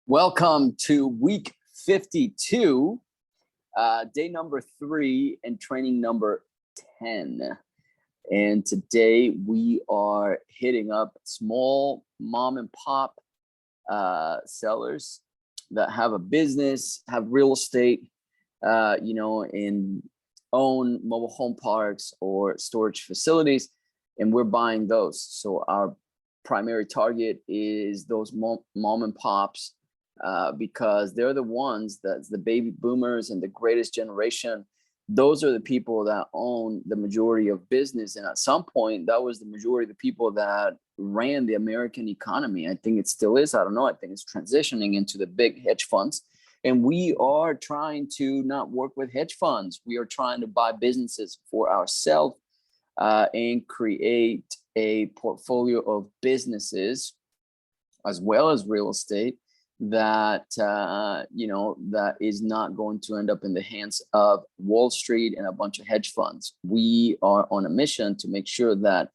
Welcome to week 52, day number 3 and training number 10. And today we are hitting up small mom and pop sellers that have a business, have real estate, and own mobile home parks or storage facilities, and we're buying those. So our primary target is those mom and pops, because they're the ones that's the baby boomers and the greatest generation. Those are the people that own the majority of business. And at some point, that was the majority of the people that ran the American economy. I think it still is. I don't know. I think it's transitioning into the big hedge funds. And we are trying to not work with hedge funds. We are trying to buy businesses for ourselves and create a portfolio of businesses as well as real estate that that is not going to end up in the hands of Wall Street and a bunch of hedge funds. We are on a mission to make sure that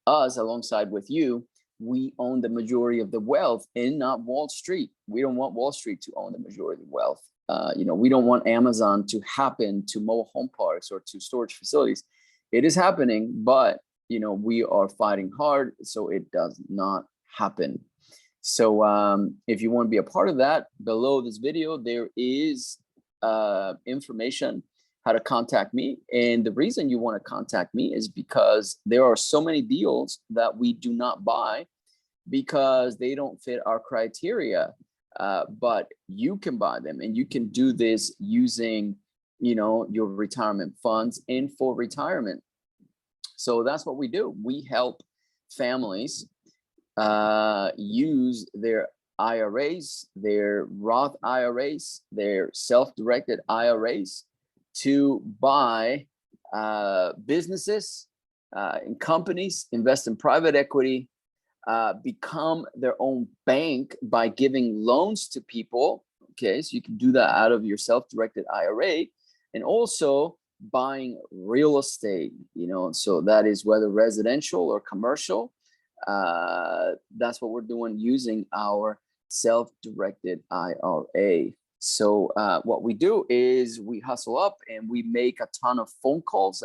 us, alongside with you, we own the majority of the wealth and not Wall Street. We don't want Wall Street to own the majority of the wealth. We don't want Amazon to happen to mobile home parks or to storage facilities. It is happening, but we are fighting hard so it does not happen. So if you want to be a part of that, below this video, there is information how to contact me. And the reason you want to contact me is because there are so many deals that we do not buy because they don't fit our criteria. But you can buy them, and you can do this using, your retirement funds and for retirement. So that's what we do. We help families use their IRAs, their Roth IRAs, their self-directed IRAs to buy businesses and companies, invest in private equity, become their own bank by giving loans to people. Okay, so you can do that out of your self-directed IRA, and also buying real estate, so that is whether residential or commercial. That's what we're doing using our self-directed IRA. So what we do is we hustle up and we make a ton of phone calls,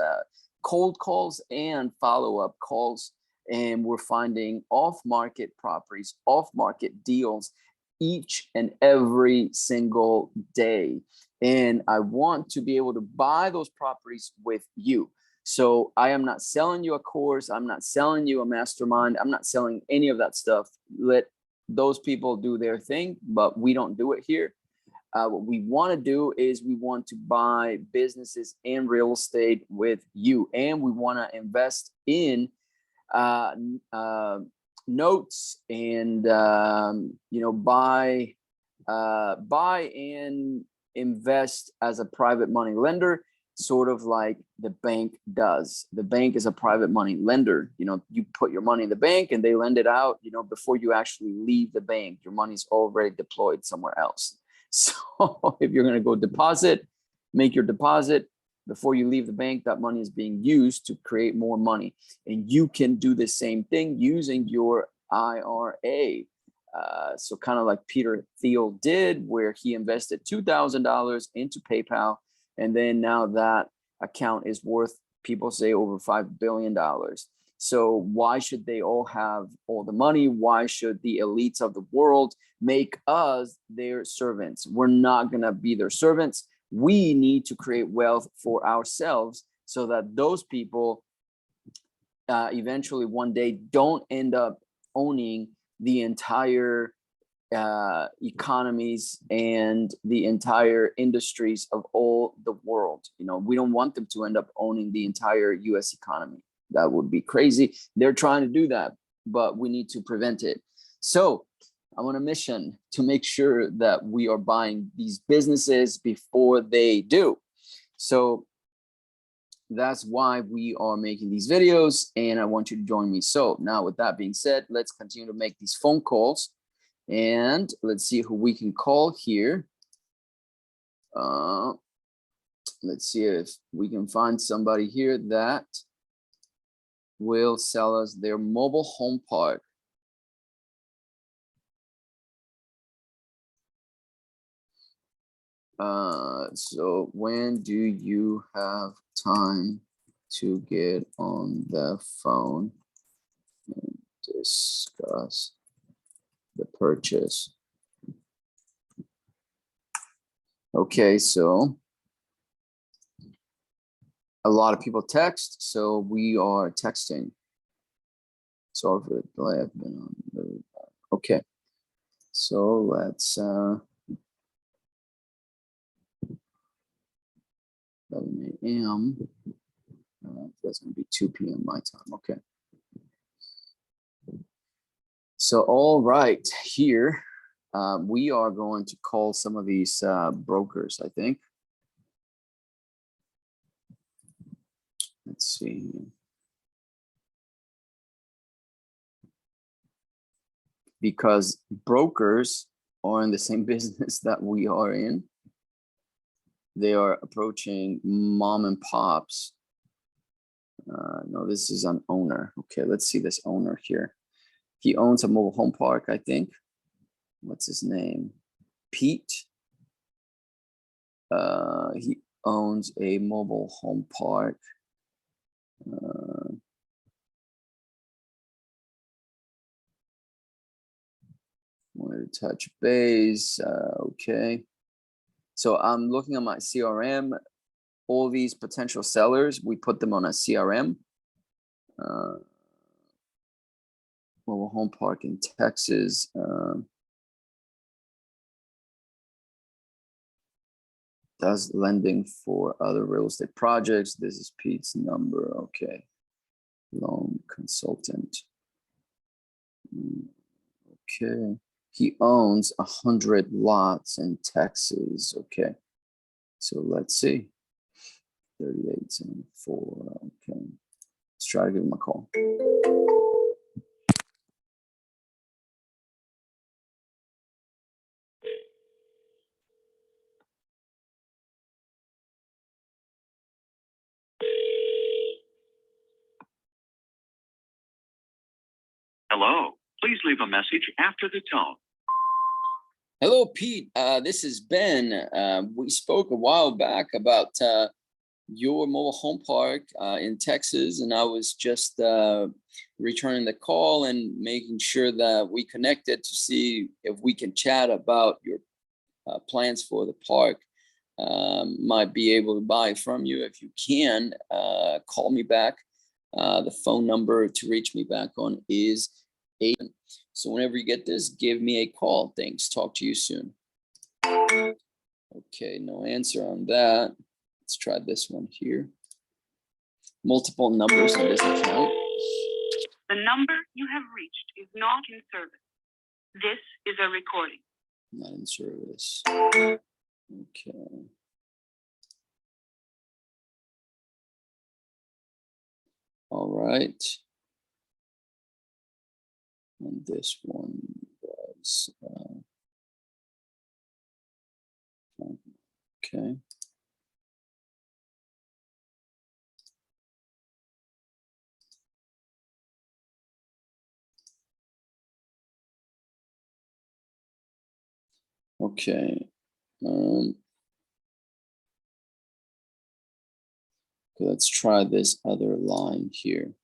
cold calls and follow-up calls, and we're finding off-market properties, off-market deals each and every single day. And I want to be able to buy those properties with you. So I am not selling you a course. I'm not selling you a mastermind. I'm not selling any of that stuff. Let those people do their thing, but we don't do it here. What we want to do is we want to buy businesses and real estate with you. And we want to invest in notes and, buy and invest as a private money lender, sort of like the bank does. The bank is a private money lender. You put your money in the bank and they lend it out, before you actually leave the bank. Your money's already deployed somewhere else. So if you're going to go deposit, make your deposit before you leave the bank, that money is being used to create more money. And you can do the same thing using your IRA. So kind of like Peter Thiel did, where he invested $2,000 into PayPal. And then now that account is worth, people say, over $5 billion. So why should they all have all the money? Why should the elites of the world make us their servants? We're not going to be their servants. We need to create wealth for ourselves so that those people eventually one day don't end up owning the entire economies and the entire industries of all the world. We don't want them to end up owning the entire US economy. That would be crazy. They're trying to do that, but we need to prevent it. So I'm on a mission to make sure that we are buying these businesses before they do. So that's why we are making these videos, and I want you to join me. So now, with that being said, let's continue to make these phone calls, and let's see who we can call here. Let's see if we can find somebody here that will sell us their mobile home park. So when do you have time to get on the phone and discuss the purchase? Okay, so a lot of people text, so we are texting. Sorry for the delay. I've been on the, okay, so let's 11 a.m. That's going to be 2 p.m. my time. Okay. So all right, here we are going to call some of these brokers, I think. Let's see. Because brokers are in the same business that we are in. They are approaching mom and pops. No, this is an owner. Okay, let's see this owner here. He owns a mobile home park, I think. What's his name? Pete. He owns a mobile home park. Wanted to touch base. Okay. So I'm looking at my CRM. All these potential sellers, we put them on a CRM. Mobile home park in Texas. Does lending for other real estate projects. This is Pete's number. Okay. Loan consultant. Okay. He owns 100 lots in Texas. Okay. So let's see. 3874. Okay. Let's try to give him a call. Hello, please leave a message after the tone. Hello, Pete. This is Ben. We spoke a while back about your mobile home park in Texas, and I was just returning the call and making sure that we connected to see if we can chat about your plans for the park. Might be able to buy from you. If you can, call me back. The phone number to reach me back on is 8. So whenever you get this, give me a call. Thanks. Talk to you soon. Okay, no answer on that. Let's try this one here. Multiple numbers in this account. The number you have reached is not in service. This is a recording. Not in service. Okay. All right. And this one was okay. Okay. Let's try this other line here.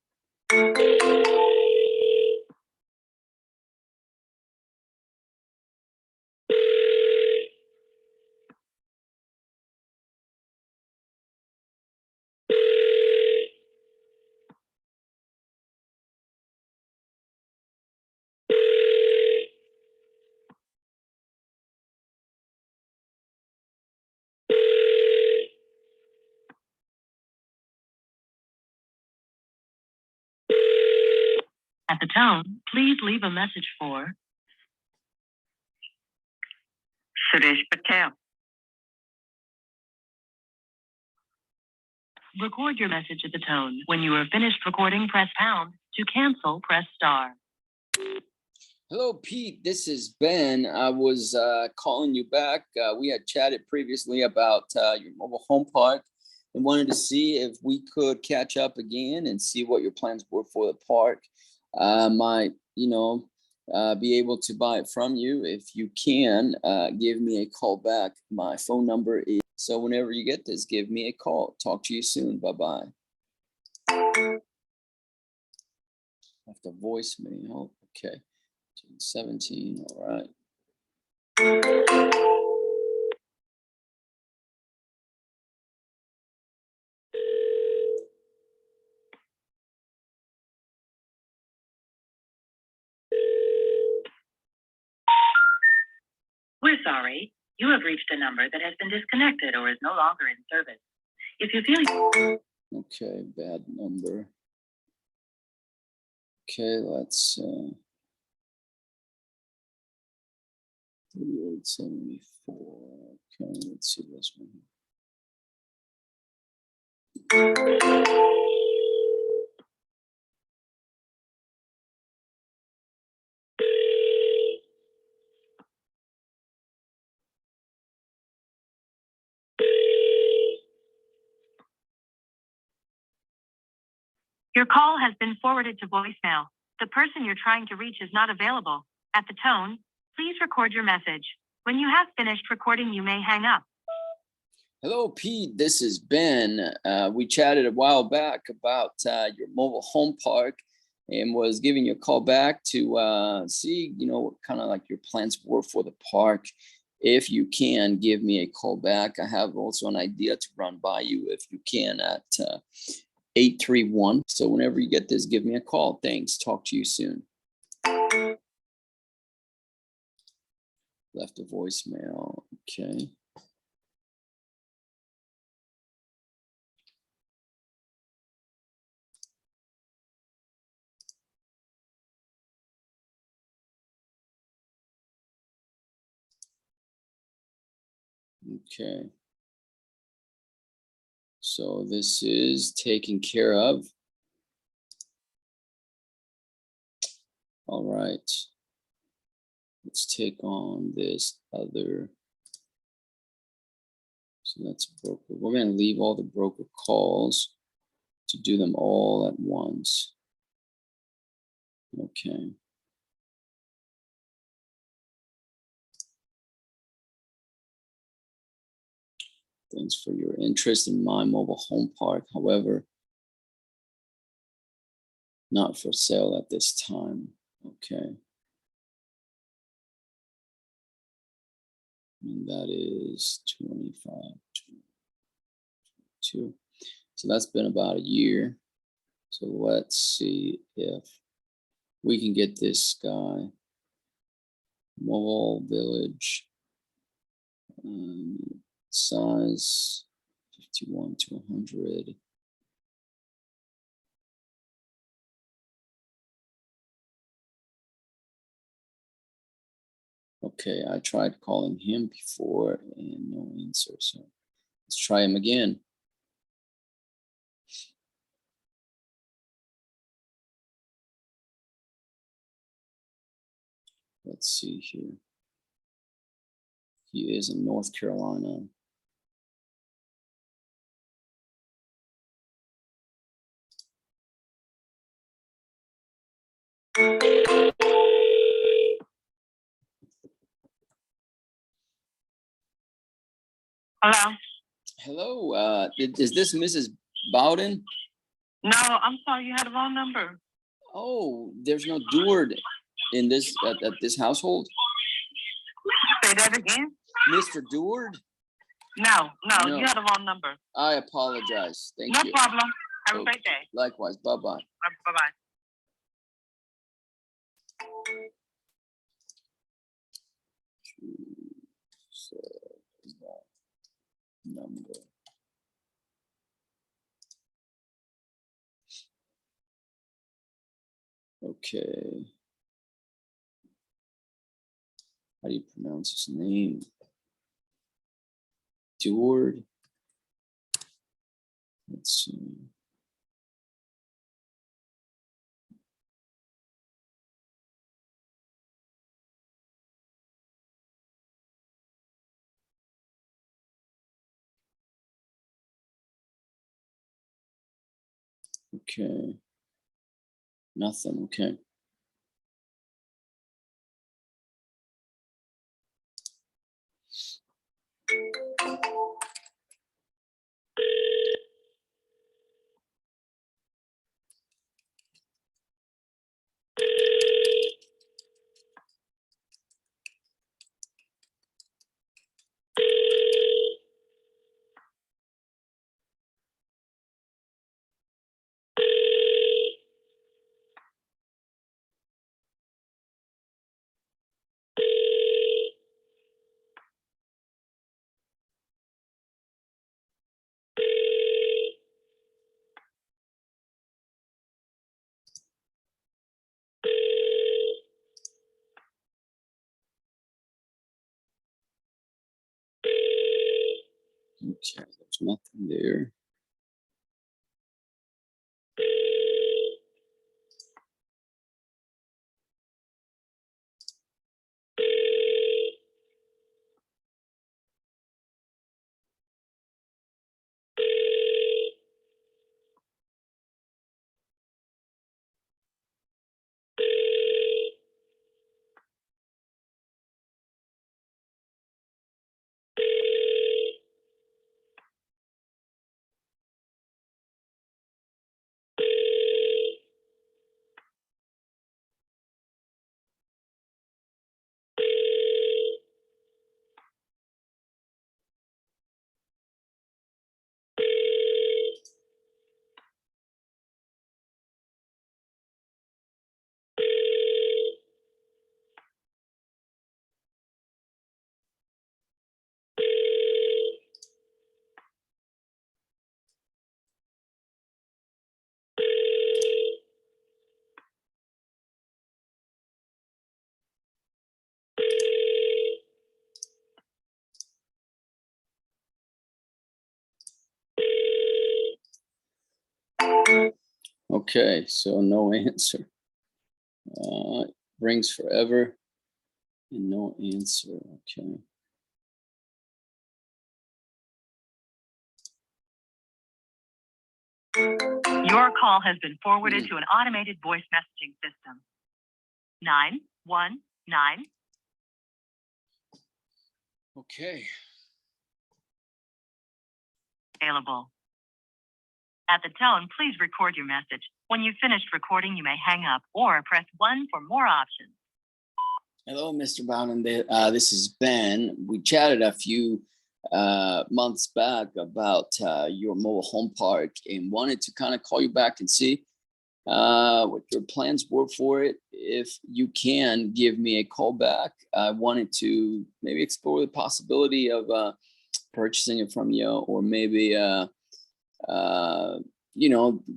At the tone, please leave a message for Suresh Patel. Record your message at the tone. When you are finished recording, press pound. To cancel, press star. Hello, Pete. This is Ben. I was calling you back. We had chatted previously about your mobile home park and wanted to see if we could catch up again and see what your plans were for the park. My be able to buy it from you. If you can, give me a call back. My phone number is, so whenever you get this, give me a call. Talk to you soon. Bye-bye. Left a voicemail. Okay. 17. All right. We're sorry. You have reached a number that has been disconnected or is no longer in service. If you feel... Okay, bad number. Okay, let's 3874. Okay, let's see this one. Your call has been forwarded to voicemail. The person you're trying to reach is not available. At the tone, please record your message. When you have finished recording, you may hang up. Hello, Pete. This is Ben. We chatted a while back about your mobile home park and was giving you a call back to see, what kind of like your plans were for the park. If you can, give me a call back. I have also an idea to run by you if you can at 831. So whenever you get this, give me a call. Thanks. Talk to you soon. Left a voicemail. Okay. Okay. So this is taken care of. All right. Let's take on this other. So that's broker. We're going to leave all the broker calls to do them all at once. Okay. Thanks for your interest in my mobile home park. However, not for sale at this time. Okay. And that is 25, 22. So that's been about a year. So let's see if we can get this guy. Mobile Village. Size 51 to 100. Okay, I tried calling him before and no answer. So let's try him again. Let's see here. He is in North Carolina. Hello? Hello, is this Mrs. Bowden? No, I'm sorry, you had the wrong number. Oh, there's no Deward in this at this household? Say that again? Mr. Deward? No, you had the wrong number. I apologize. Thank you. No problem. Have a great day. Likewise. Bye-bye. Bye-bye. Number. Okay. How do you pronounce his name? Deward. Let's see. Okay. Nothing. Okay. Okay, there's nothing there. Okay, so no answer. Rings forever and no answer. Okay. Your call has been forwarded to an automated voice messaging system. 919. Okay. Available. At the tone, please record your message. When you've finished recording, you may hang up or press 1 for more options. Hello, Mr. Bowden. This is Ben. We chatted a few months back about your mobile home park and wanted to kind of call you back and see what your plans were for it. If you can give me a call back, I wanted to maybe explore the possibility of purchasing it from you, or maybe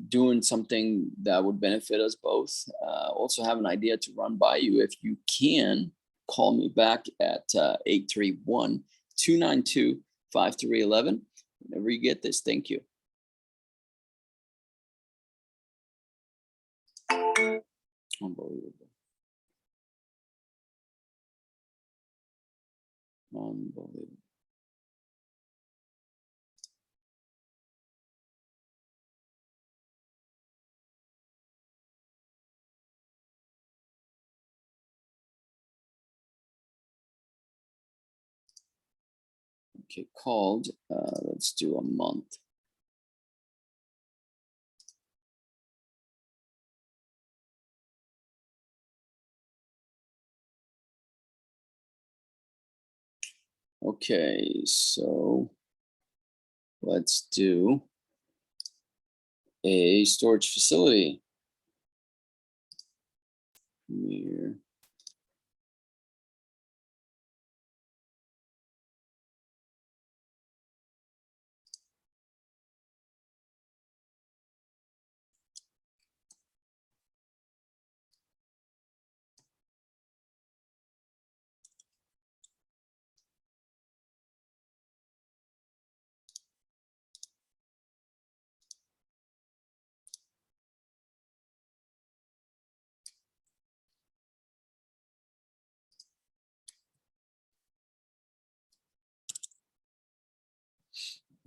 doing something that would benefit us both. Also have an idea to run by you. If you can, call me back at 831-292-5311. Whenever you get this, thank you. Unbelievable. Unbelievable. Okay, called. Let's do a month. Okay, so let's do a storage facility. Here.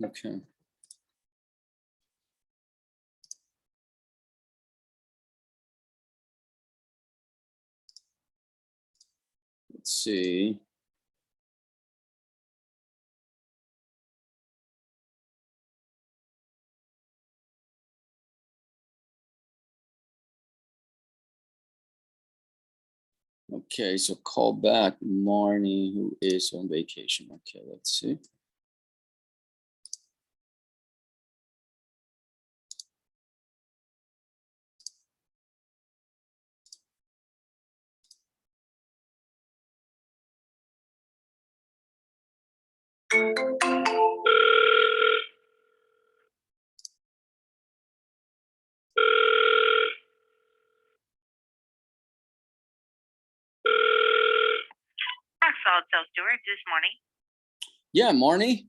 Okay. Let's see. Okay, so call back Marnie, who is on vacation. Okay, let's see. Stewart this morning. Yeah, Marnie.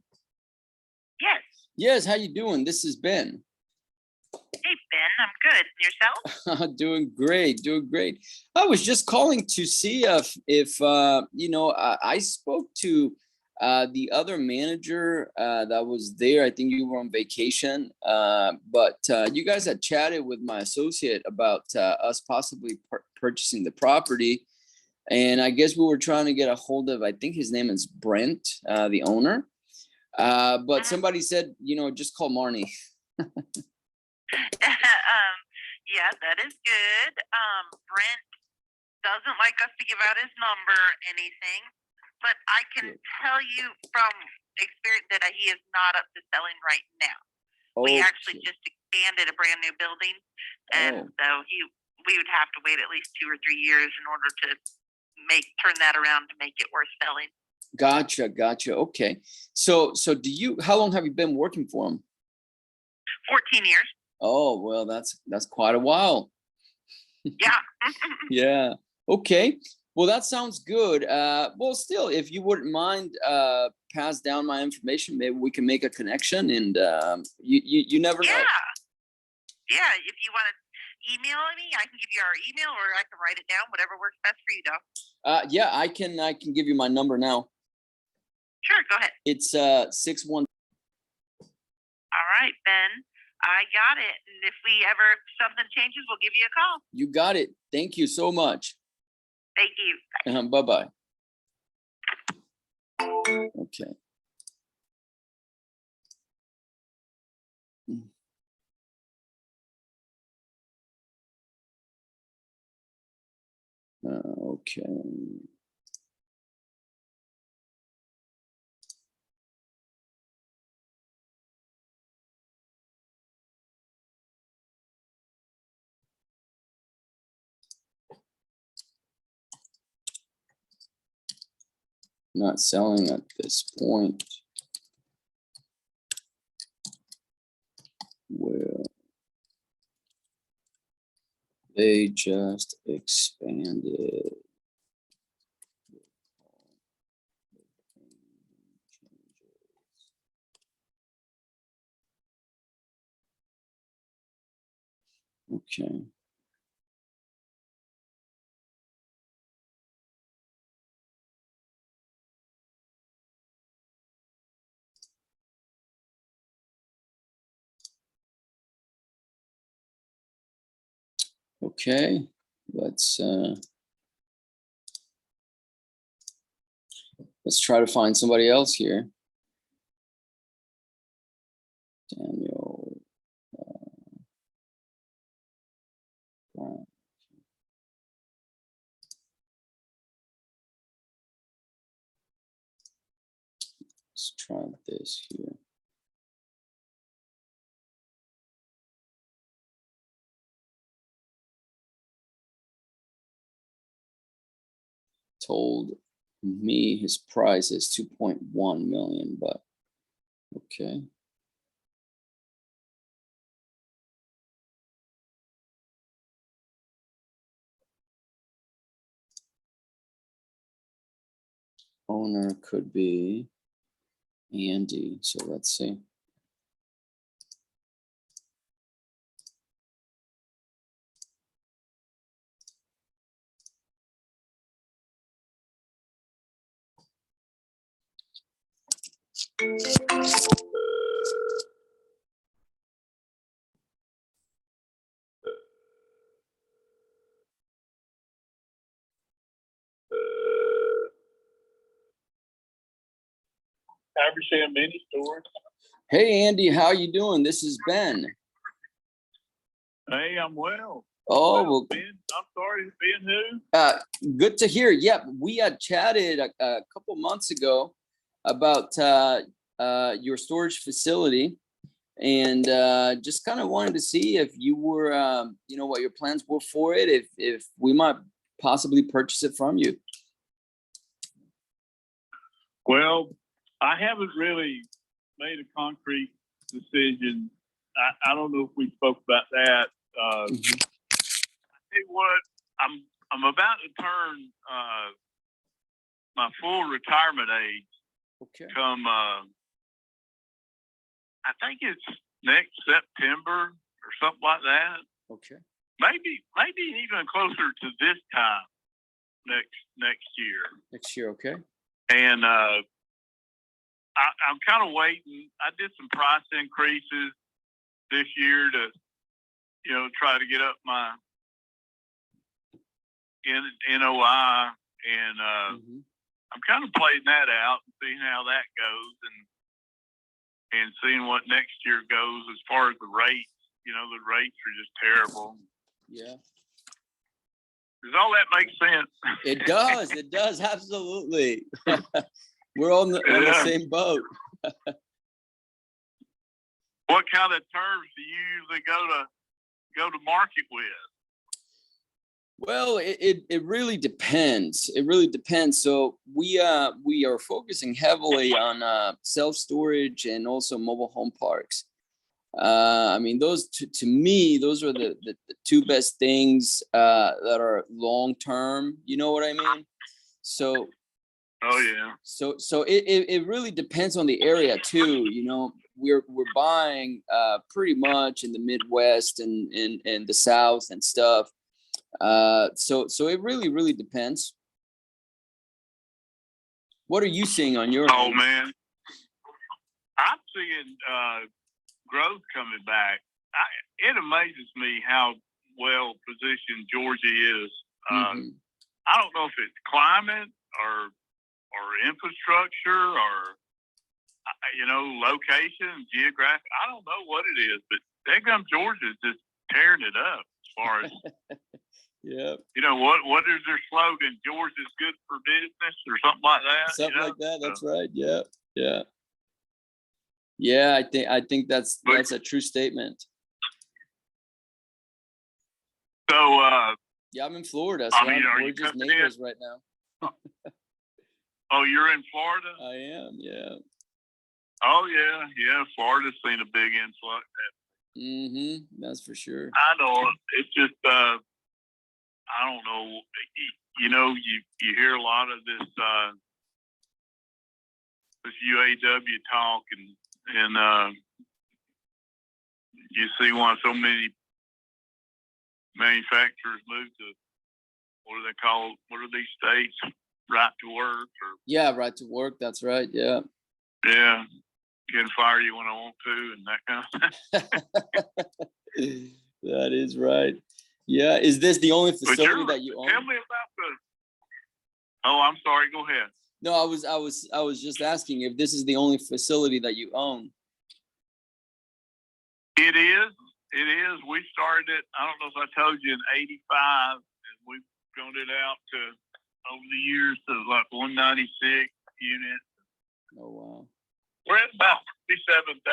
Yes. Yes, how you doing? This is Ben. Hey, Ben, I'm good. Yourself? Doing great, doing great. I was just calling to see if I spoke to the other manager that was there. I think you were on vacation, but you guys had chatted with my associate about us possibly purchasing the property, and I guess we were trying to get a hold of. I think his name is Brent, the owner. But somebody said, just call Marnie. Yeah, that is good. Brent doesn't like us to give out his number or anything, but I can tell you from experience that he is not up to selling right now. We actually just expanded a brand new building, and so we would have to wait at least 2 or 3 years in order to turn that around to make it worth selling. Gotcha. Okay. So how long have you been working for him? 14 years. Oh, well, that's quite a while. Yeah. Yeah. Okay. Well, that sounds good. Well, still, if you wouldn't mind, pass down my information, maybe we can make a connection, and you never know. Yeah. If you want to email me, I can give you our email, or I can write it down, whatever works best for you, though. Yeah, I can give you my number now. Sure, go ahead. It's 61. All right, Ben. I got it. And if something changes, we'll give you a call. You got it. Thank you so much. Thank you. Bye-bye. Okay. Okay. Not selling at this point. Well, they just expanded. Okay. Okay, let's try to find somebody else here. Daniel Brown. Let's try this here. Told me his price is 2.1 million, but okay. Owner could be Andy, so let's see. Iverson Mini Stores. Hey Andy, how you doing? This is Ben. Hey, I'm well. Oh, well, Ben, I'm sorry, Ben who? Good to hear. Yep, we had chatted a couple months ago about your storage facility, and just kind of wanted to see if you were, what your plans were for it, if we might possibly purchase it from you. Well, I haven't really made a concrete decision. I don't know if we spoke about that. I tell you what, I'm about to turn my full retirement age. Okay. Come I think it's next September or something like that. Okay. Maybe even closer to this time next year. Next year. Okay. And I'm kind of waiting. I did some price increases this year to, try to get up my NOI, and I'm kind of playing that out and seeing how that goes, and seeing what next year goes as far as the rates. The rates are just terrible. Yeah. Does all that make sense? It does. It does. Absolutely. We're on the same boat. What kind of terms do you usually go to market with? Well, it really depends. It really depends. So we are focusing heavily on self-storage and also mobile home parks. I mean, those to me, those are the two best things that are long term. You know what I mean? So. Oh yeah. So it really depends on the area too. We're buying pretty much in the Midwest and the South and stuff. So it really depends. What are you seeing on your? Oh man, I'm seeing growth coming back. It amazes me how well positioned Georgia is. I don't know if it's climate or infrastructure or location, geographic. I don't know what it is, but Daggum Georgia is just tearing it up as far as. Yeah. What is their slogan? Georgia's good for business or something like that. Something like that. That's right. Yeah. Yeah. Yeah. I think that's a true statement. So yeah, I'm in Florida, so we're just neighbors right now. Oh, you're in Florida? I am, yeah. Oh yeah. Florida's seen a big influx. That's for sure. I know. It's just I don't know. You hear a lot of this UAW talk, and you see why so many manufacturers move to what are these states? Right to work, or right to work. That's right. Yeah. Yeah. Can fire you when I want to, and that kind of stuff. That is right. Yeah. Is this the only facility that you own? Tell me about Oh, I'm sorry. Go ahead. No, I was just asking if this is the only facility that you own. It is. We started it. I don't know if I told you in '85, and we've grown it out to over the years to like 196 units. Oh wow. We're at about 57,000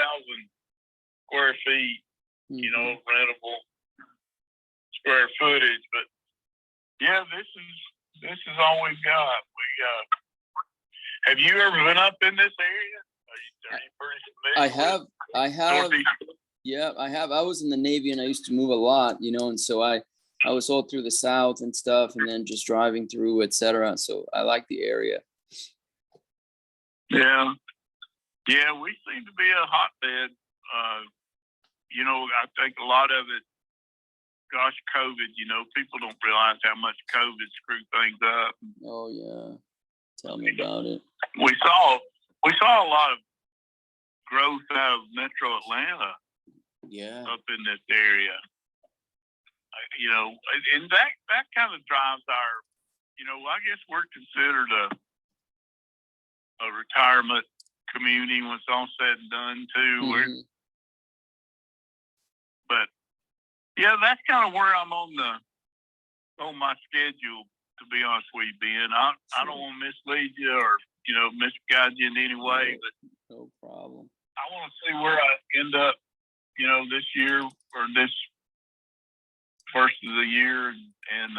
square feet, rentable square footage. But yeah, this is all we've got. Have you ever been up in this area? Are you pretty familiar? I have. Yeah, I have. I was in the Navy and I used to move a lot, and so I was all through the South and stuff, and then just driving through, etc. So I like the area. Yeah, we seem to be a hotbed. I think a lot of it, gosh, COVID, people don't realize how much COVID screwed things up. Oh yeah. Tell me about it. We saw a lot of growth out of Metro Atlanta. Yeah. Up in this area. And that kind of drives our, I guess we're considered a retirement community when it's all said and done too. But yeah, that's kind of where I'm on my schedule, to be honest with you, Ben. I don't want to mislead you or, misguide you in any way, but no problem. I want to see where I end up, this year or this first of the year, and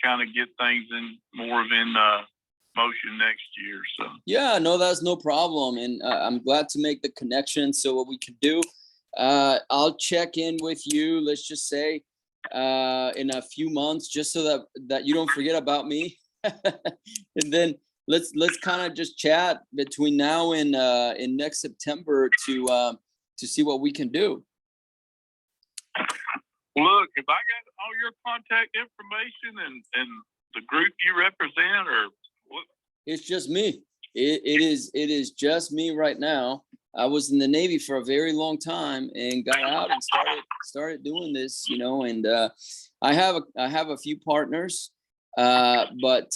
kind of get things in motion next year. So yeah, no, that's no problem, and I'm glad to make the connection. So what we could do, I'll check in with you. Let's just say in a few months, just so that you don't forget about me, and then let's kind of just chat between now and next September to see what we can do. Look, if I got all your contact information and the group you represent, or what? It's just me. It is just me right now. I was in the Navy for a very long time and got out and started doing this, and I have a few partners, but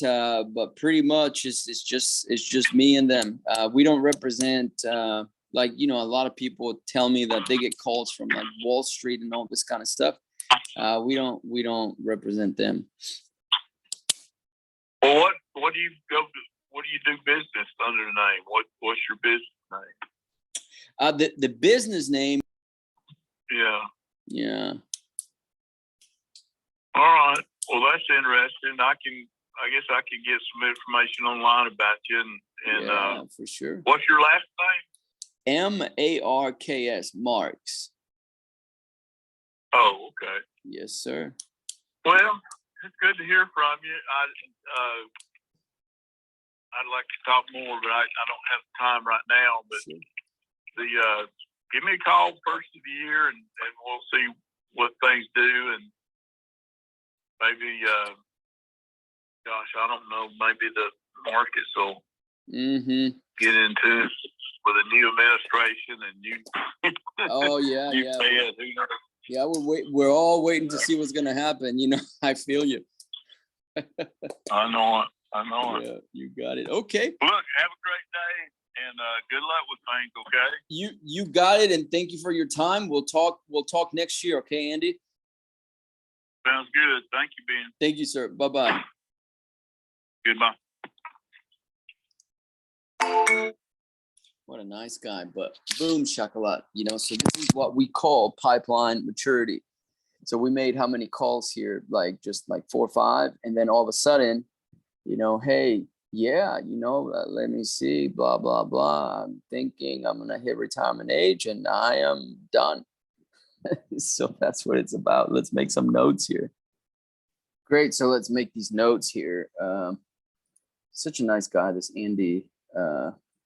pretty much it's just me and them. We don't represent like, a lot of people tell me that they get calls from like Wall Street and all this kind of stuff. We don't represent them. Well, what do you go to? What do you do business under the name? What's your business name? The business name. Yeah. Yeah. All right. Well, that's interesting. I guess I can get some information online about you and Yeah, for sure. What's your last name? Marks. Marks. Oh, okay. Yes, sir. Well, it's good to hear from you. I'd like to talk more, but I don't have time right now. But Sure. Give me a call first of the year, and we'll see what things do, and maybe, gosh, I don't know, maybe the markets will get into it with a new administration and new. Oh yeah, new yeah. Fed, who knows? Yeah, we're all waiting to see what's gonna happen. I feel you. I know it. Yeah, you got it. Okay. Look, have a great day, and good luck with things. Okay. You got it, and thank you for your time. We'll talk next year. Okay, Andy. Sounds good. Thank you, Ben. Thank you, sir. Bye-bye. Goodbye. What a nice guy, but boom, shakalot. So this is what we call pipeline maturity. So we made how many calls here? Just 4 or 5. And then all of a sudden, hey, yeah, let me see, blah, blah, blah. I'm thinking I'm going to hit retirement age and I am done. So that's what it's about. Let's make some notes here. Great. So let's make these notes here. Such a nice guy, this Andy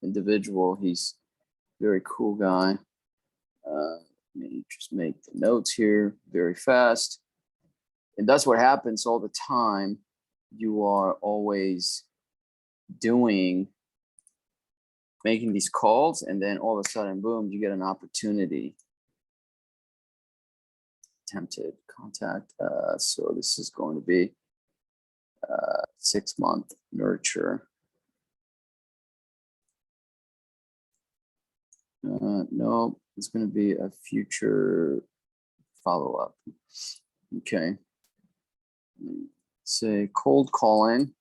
individual. He's a very cool guy. Let me just make the notes here very fast. And that's what happens all the time. You are always making these calls, and then all of a sudden, boom, you get an opportunity. Attempted contact. So this is going to be 6-month nurture. No, it's going to be a future follow-up. Okay. Say cold calling.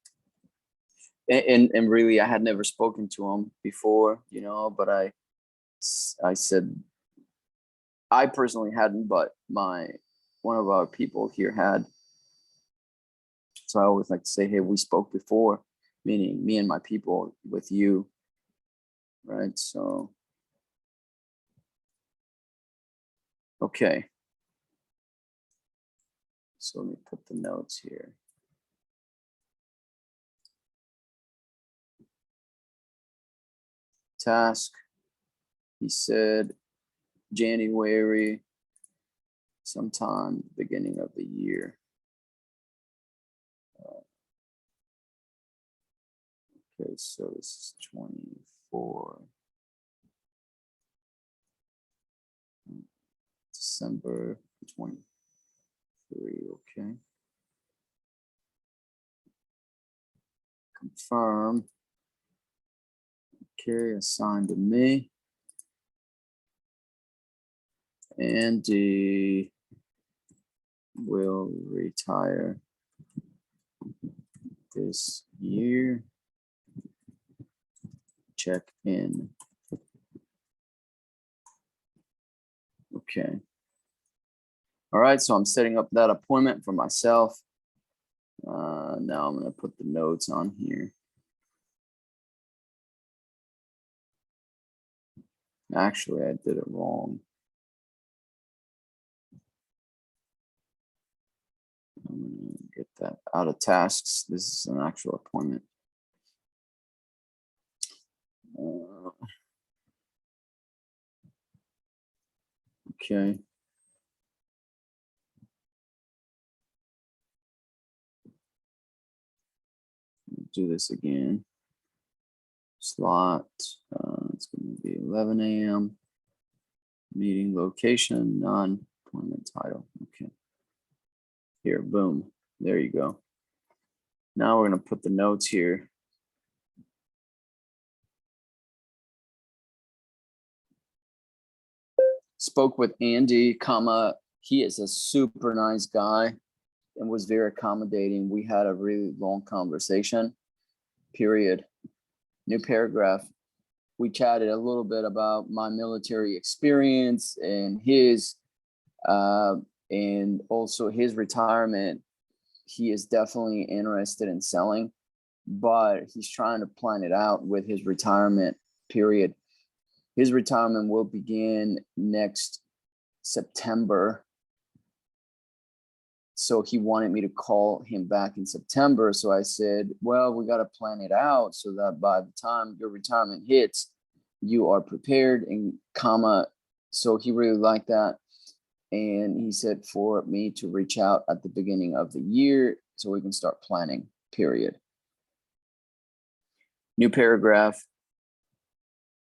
And really, I had never spoken to him before, but I said, I personally hadn't, but one of our people here had. So I always like to say, hey, we spoke before, meaning me and my people with you, right? So, okay. So let me put the notes here. Task, he said January, sometime beginning of the year. Okay, so this is 24. December 23, okay. Confirm. Okay, assigned to me. Andy will retire this year. Check in. Okay. All right, so I'm setting up that appointment for myself. Now I'm going to put the notes on here. Actually, I did it wrong. I'm going to get that out of tasks. This is an actual appointment. Okay. Do this again. Slot. It's going to be 11 a.m. Meeting location, non-appointment title. Okay. Here, boom. There you go. Now we're going to put the notes here. Spoke with Andy, he is a super nice guy and was very accommodating. We had a really long conversation, period. New paragraph. We chatted a little bit about my military experience and his, and also his retirement. He is definitely interested in selling, but he's trying to plan it out with his retirement, period. His retirement will begin next September. So he wanted me to call him back in September. So I said, well, we got to plan it out so that by the time your retirement hits, you are prepared and so he really liked that. And he said for me to reach out at the beginning of the year so we can start planning, period. New paragraph.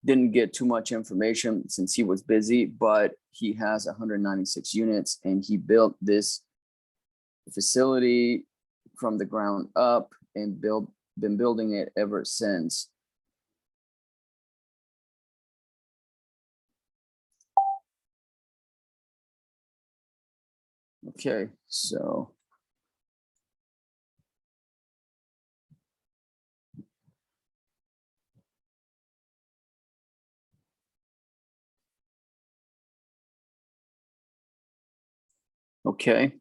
Didn't get too much information since he was busy, but he has 196 units and he built this facility from the ground up and been building it ever since. Okay, so okay.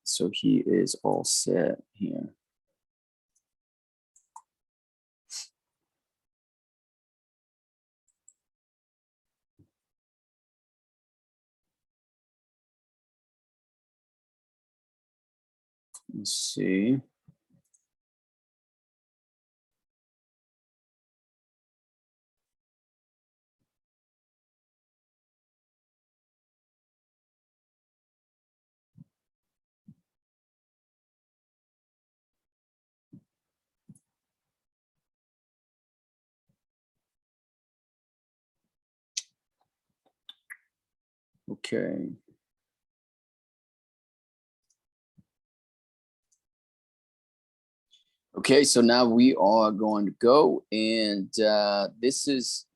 So he is all set here. Let's see. Okay. Okay, so now we are going to go, and this is,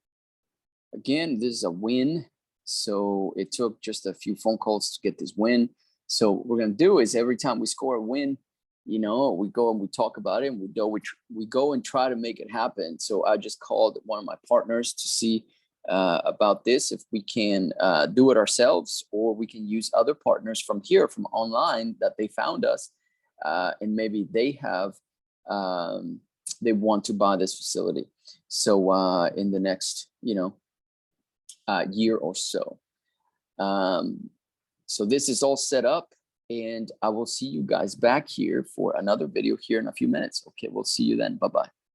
again, this is a win. So it took just a few phone calls to get this win. So what we're going to do is every time we score a win, you know, we go and we talk about it, and we go and try to make it happen. So I just called one of my partners to see about this, if we can do it ourselves, or we can use other partners from here, from online, that they found us, and maybe they have they want to buy this facility. So in the next, you know, year or so. So this is all set up, and I will see you guys back here for another video here in a few minutes. Okay, we'll see you then. Bye-bye.